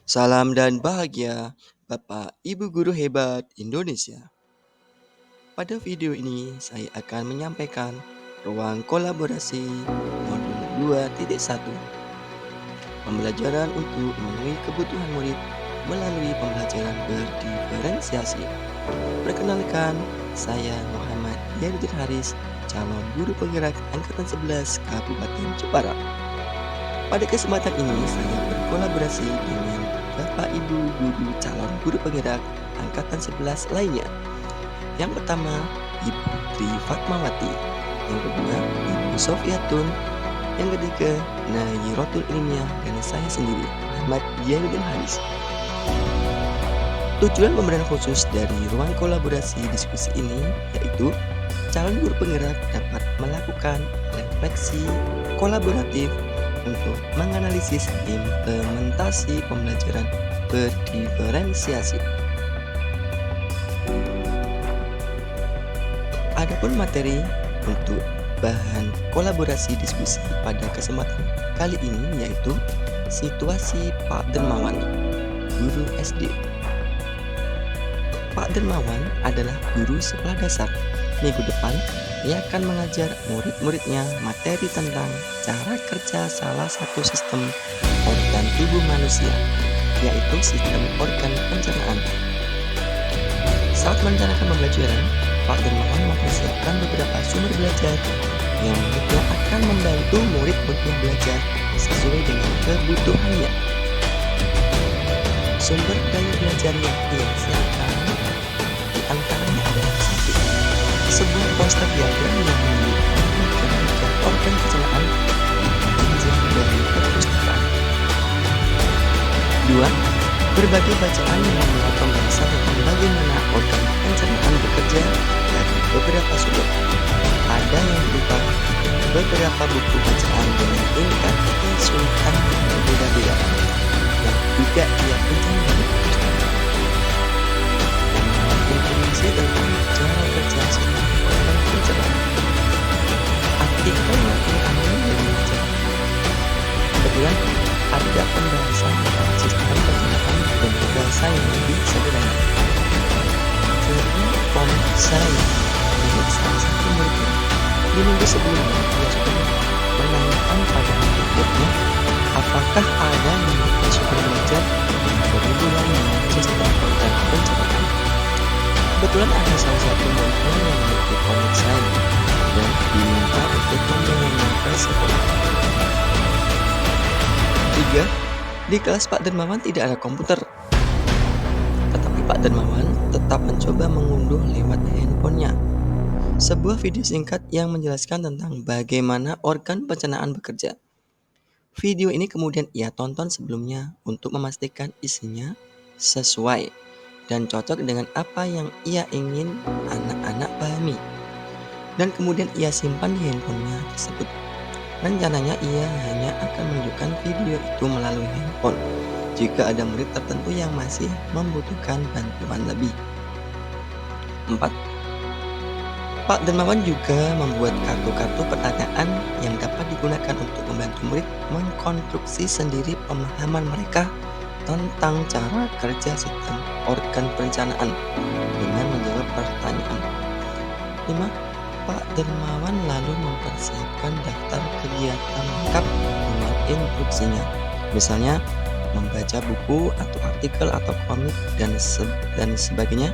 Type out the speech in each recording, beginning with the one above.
Salam dan bahagia, Bapak Ibu guru hebat Indonesia. Pada video ini, saya akan menyampaikan ruang kolaborasi modul 2.1, pembelajaran untuk memenuhi kebutuhan murid melalui pembelajaran berdiferensiasi. Perkenalkan, saya Muhammad Yadudin Haris, calon guru penggerak Angkatan 11 Kabupaten Jepara. Pada kesempatan ini, saya berkolaborasi dengan Bapak Ibu guru calon guru penggerak Angkatan 11 lainnya. Yang pertama, Ibu Tri Fatmawati. Yang kedua, Ibu Sofiatun. Yang ketiga, Nayirotul Ilmiah. Dan saya sendiri, Muhammad Yadudin Haris. Tujuan pemberian khusus dari ruang kolaborasi diskusi ini yaitu calon guru penggerak dapat melakukan refleksi kolaboratif untuk menganalisis implementasi pembelajaran berdiferensiasi. Adapun materi untuk bahan kolaborasi diskusi pada kesempatan kali ini yaitu situasi Pak Dermawan, guru SD. Pak Dermawan adalah guru sekolah dasar. Minggu depan, ia akan mengajar murid-muridnya materi tentang cara kerja salah satu sistem organ tubuh manusia, yaitu sistem organ pencernaan. Saat merencanakan pembelajaran, Pak Dermawan mempersiapkan beberapa sumber belajar yang menurutnya akan membantu murid untuk belajar sesuai dengan kebutuhannya. Sumber daya belajar yang ia siapkan diantaranya adalah satu, sebuah poster diagram yang menunjukkan organ pencernaan pinjam dari perpustakaan. Dua, berbagai bacaan yang membuat pembahasan tentang bagaimana organ pencernaan bekerja dari beberapa sumber. Ada yang berupa beberapa buku bacaan dengan tingkat kesulitan yang berbeda-beda, yang juga ia pinjam dari perpustakaan. Informasi tentang cara kerja sistem organ pencernaan. Artikel yang ia ambil dari majalah. Kebetulan ada pembahasan tentang sistem pencernaan dan bahasa yang lebih sederhana. Sebenarnya komik saya milik salah satu muridnya. Di minggu sebelumnya ia sudah menanyakan pada murid-muridnya apakah ada yang memiliki sumber belajar yang berhubungan dengan sistem organ pencernaan. Kebetulan ada salah satu muridnya yang memiliki komik saya dan diminta untuk membawanya ke sekolah. 3. Di kelas Pak Dermawan tidak ada komputer, tetapi Pak Dermawan tetap mencoba mengunduh lewat handphonenya sebuah video singkat yang menjelaskan tentang bagaimana organ pencernaan bekerja. Video ini kemudian ia tonton sebelumnya untuk memastikan isinya sesuai dan cocok dengan apa yang ia ingin anak-anak pahami. Dan kemudian ia simpan di handphonenya tersebut. Rencananya ia hanya akan menunjukkan video itu melalui handphone jika ada murid tertentu yang masih membutuhkan bantuan lebih. 4. Pak Dermawan juga membuat kartu-kartu pertanyaan yang dapat digunakan untuk membantu murid mengkonstruksi sendiri pemahaman mereka tentang cara kerja sistem organ pencernaan dengan menjawab pertanyaan. 5. Pak Dermawan lalu mempersiapkan daftar kegiatan lengkap dengan instruksinya, misalnya membaca buku atau artikel atau komik dan sebagainya,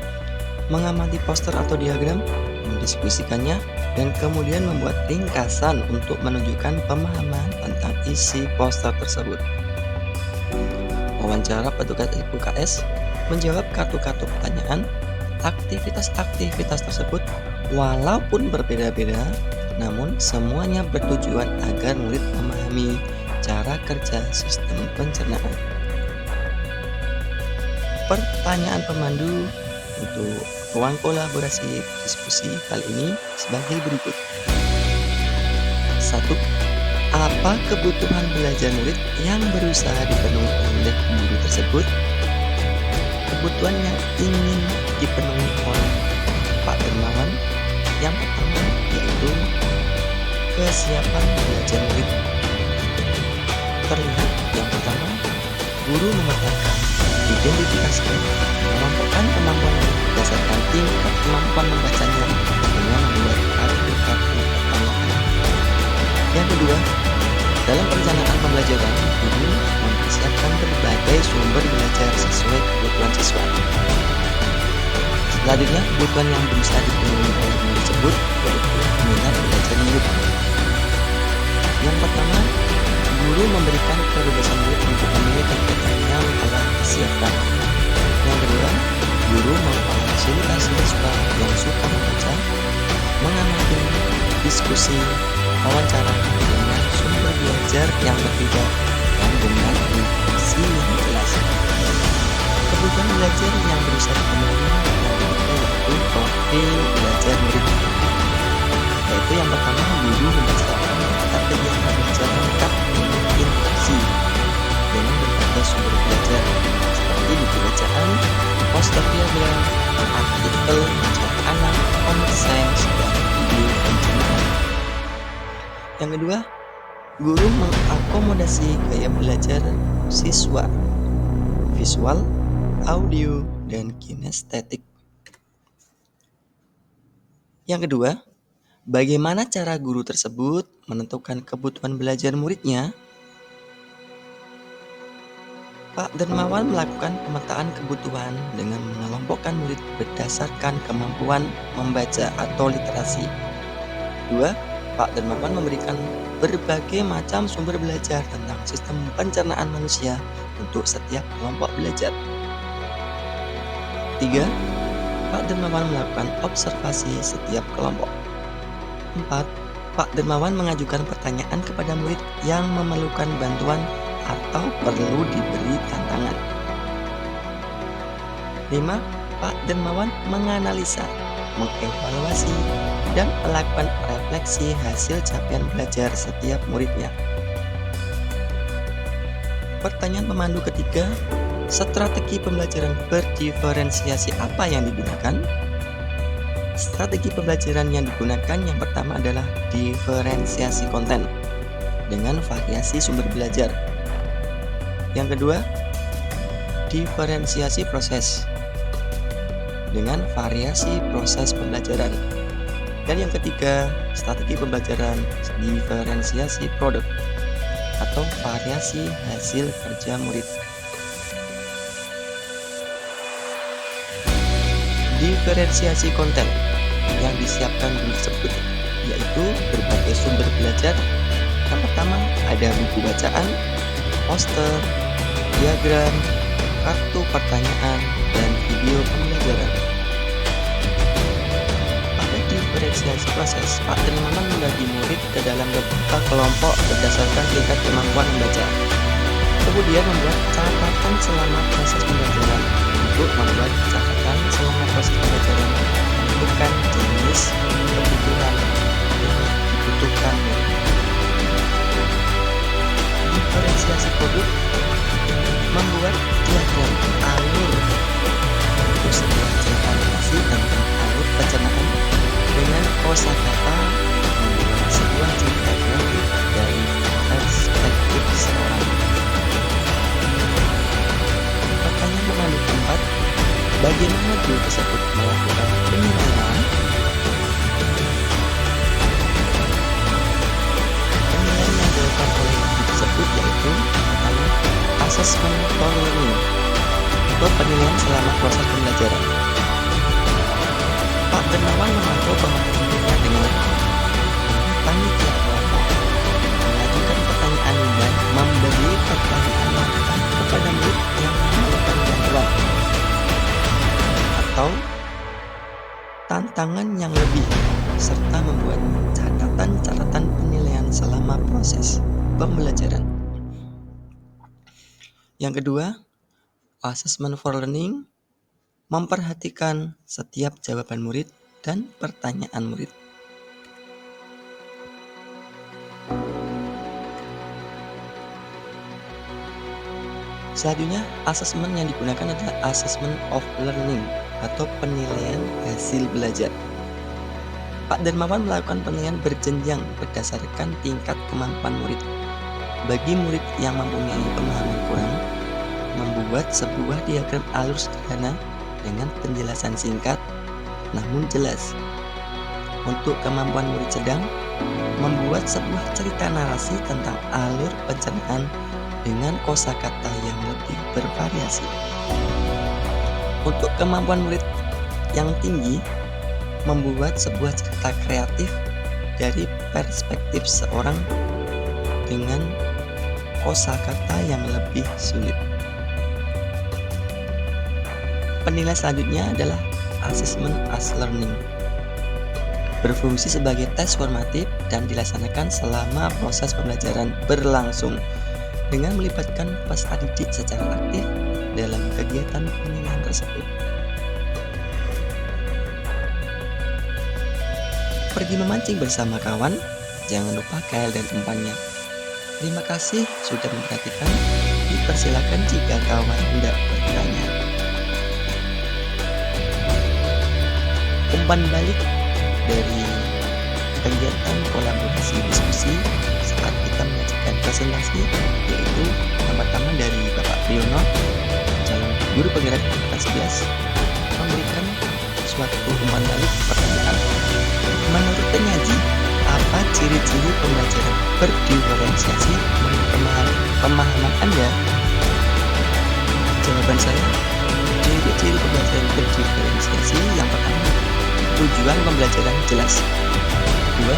mengamati poster atau diagram, mendiskusikannya, dan kemudian membuat ringkasan untuk menunjukkan pemahaman tentang isi poster tersebut. Wawancara petugas UKS, menjawab kartu-kartu pertanyaan. Aktivitas-aktivitas tersebut walaupun berbeda-beda, namun semuanya bertujuan agar murid memahami cara kerja sistem pencernaan. Pertanyaan pemandu untuk ruang kolaborasi diskusi kali ini sebagai berikut. 1. Apa kebutuhan belajar murid yang berusaha dipenuhi oleh guru tersebut? Kebutuhan yang ingin dipenuhi oleh Pak Dermawan yang pertama yaitu kesiapan belajar murid. Terlihat yang pertama Guru memetakan, identifikasi, mengelompokkan kemampuan murid berdasarkan tingkat kemampuan membacanya dengan membuat kartu-kartu pertanyaan. Yang kedua, dalam perencanaan pembelajaran, guru mempersiapkan berbagai sumber belajar sesuai kebutuhan siswa. Selanjutnya, kebutuhan yang berusaha dipenuhi oleh guru tersebut yaitu minat belajar murid. Yang pertama, guru memberikan kebebasan murid untuk memilih kegiatan yang telah disiapkan. Yang kedua, guru memfasilitasi siswa yang suka membaca, mengamati, diskusi, wawancara dengan sumber belajar yang berbeda dan dengan interaksi yang jelas. Kebutuhan belajar yang berusaha dipenuhi yang ketiga yaitu profil belajar murid. Yaitu yang pertama, guru mempersiapkan strategi belajar lengkap dengan interaksi dengan berbagai sumber belajar seperti buku bacaan, poster diagram, artikel, majalah anak, komik sains, dan video pencernaan. Yang kedua, guru mengakomodasi gaya belajar siswa, visual, audio, dan kinestetik. Yang kedua, bagaimana cara guru tersebut menentukan kebutuhan belajar muridnya? Pak Dermawan melakukan pemetaan kebutuhan dengan mengelompokkan murid berdasarkan kemampuan membaca atau literasi. Dua, Pak Dermawan memberikan berbagai macam sumber belajar tentang sistem pencernaan manusia untuk setiap kelompok belajar. Tiga, Pak Dermawan melakukan observasi setiap kelompok. 4. Pak Dermawan mengajukan pertanyaan kepada murid yang memerlukan bantuan atau perlu diberi tantangan. 5. Pak Dermawan menganalisa, mengevaluasi, dan melakukan refleksi hasil capaian belajar setiap muridnya. Pertanyaan pemandu ketiga, strategi pembelajaran berdiferensiasi apa yang digunakan? Strategi pembelajaran yang digunakan yang pertama adalah diferensiasi konten dengan variasi sumber belajar. Yang kedua, diferensiasi proses dengan variasi proses pembelajaran. Dan yang ketiga, strategi pembelajaran diferensiasi produk atau variasi hasil kerja murid. Diferensiasi konten yang disiapkan guru tersebut yaitu berbagai sumber belajar. Yang pertama ada buku bacaan, poster, diagram, kartu pertanyaan, dan video pembelajaran. Pada diferensiasi proses, Pak Dermawan membagi murid ke dalam beberapa kelompok berdasarkan tingkat kemampuan membaca. Kemudian membuat catatan selama proses pembelajaran. Untuk membuat catatan selama proses pembelajaran, menentukan jenis kebutuhan yang dibutuhkan. Diferensiasi produk membuat diagram alur untuk sebuah informasi tentang alur pencernaan dengan kosakata membuat sebuah cerita kreatif dari perspektif seorang. Pertanyaan pemandu keempat, bagaimana guru tersebut melakukan penilaian? Penilaian yang dilakukan oleh guru tersebut yaitu pertama, assessment for learning atau penilaian selama proses pembelajaran. Pak Dermawan memantau pemahamannya dengan panitia kelompok, mengajukan pertanyaan dan memberi pertanyaan lanjutan kepada murid yang memerlukan bantuan atau tantangan yang lebih, serta membuat catatan-catatan penilaian selama proses pembelajaran. Yang kedua, assessment for learning memperhatikan setiap jawaban murid dan pertanyaan murid. Selanjutnya, asesmen yang digunakan adalah assessment of learning atau penilaian hasil belajar. Pak Dermawan melakukan penilaian berjenjang berdasarkan tingkat kemampuan murid. Bagi murid yang mempunyai pemahaman kurang, membuat sebuah diagram alur sederhana dengan penjelasan singkat namun jelas. Untuk kemampuan murid sedang, membuat sebuah cerita narasi tentang alur pencernaan dengan kosakata yang lebih bervariasi. Untuk kemampuan murid yang tinggi, membuat sebuah cerita kreatif dari perspektif seorang dengan kosakata yang lebih sulit. Penilaian selanjutnya adalah assessment as learning. Berfungsi sebagai tes formatif dan dilaksanakan selama proses pembelajaran berlangsung dengan melibatkan peserta didik secara aktif dalam kegiatan penilaian tersebut. Pergi memancing bersama kawan, jangan lupa kail dan umpannya. Terima kasih sudah memperhatikan. Dipersilakan jika kawan hendak bertanya. Umpan balik dari kegiatan kolaborasi diskusi saat kita menyajikan presentasi, yaitu yang pertama dari Bapak Priyono, calon guru penggerak angkatan 11, memberikan suatu umpan balik pertanyaan. Menurut penyaji, apa ciri-ciri pembelajaran berdiferensiasi menurut pemahaman Anda? Jawaban saya, ciri-ciri pembelajaran berdiferensiasi yang pertama, tujuan pembelajaran jelas. 2.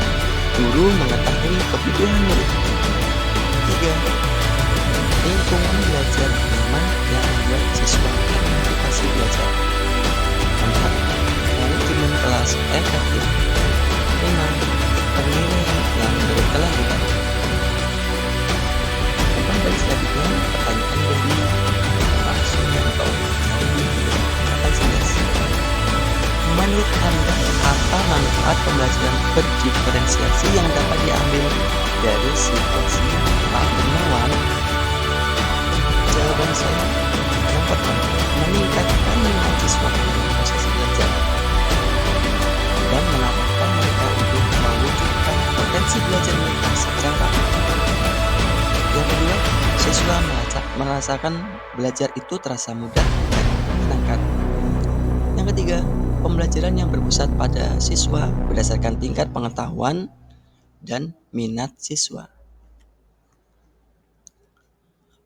Guru mengetahui kebutuhan murid. 3. Lingkungan belajar nyaman yang membuat siswa termotivasi belajar. 4. Manajemen kelas efektif. 5. Penilaian yang berkelanjutan. Umpan balik selanjutnya, pertanyaan dari Pak Suyanto dari angkatan 11. Menurut Anda, apa manfaat pembelajaran berdiferensiasi yang dapat diambil dari situasi Pak Gunawan? Jawaban saya, yang pertama, meningkatkan minat siswa dalam proses belajar dan mengarahkan mereka untuk mewujudkan potensi belajar mereka secara aktif. Yang kedua, siswa merasakan belajar itu terasa mudah dan menyenangkan. Yang ketiga, pembelajaran yang berpusat pada siswa berdasarkan tingkat pengetahuan dan minat siswa.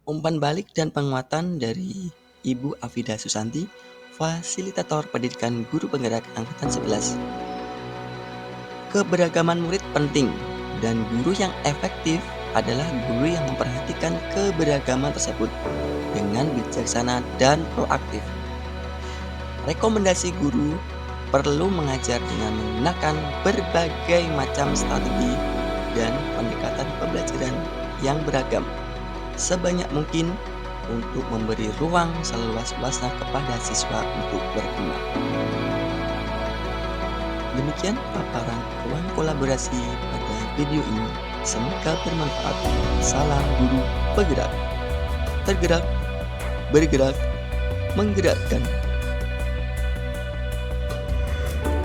Umpan balik dan penguatan dari Ibu Afida Susanti, Fasilitator Pendidikan Guru Penggerak Angkatan 11. Keberagaman murid penting dan guru yang efektif adalah guru yang memperhatikan keberagaman tersebut dengan bijaksana dan proaktif. Rekomendasi guru perlu mengajar dengan menggunakan berbagai macam strategi dan pendekatan pembelajaran yang beragam sebanyak mungkin untuk memberi ruang seluas-luasnya kepada siswa untuk berkembang. Demikian paparan ruang kolaborasi pada video ini. Semoga bermanfaat. Salam guru penggerak. Tergerak, bergerak, menggerakkan.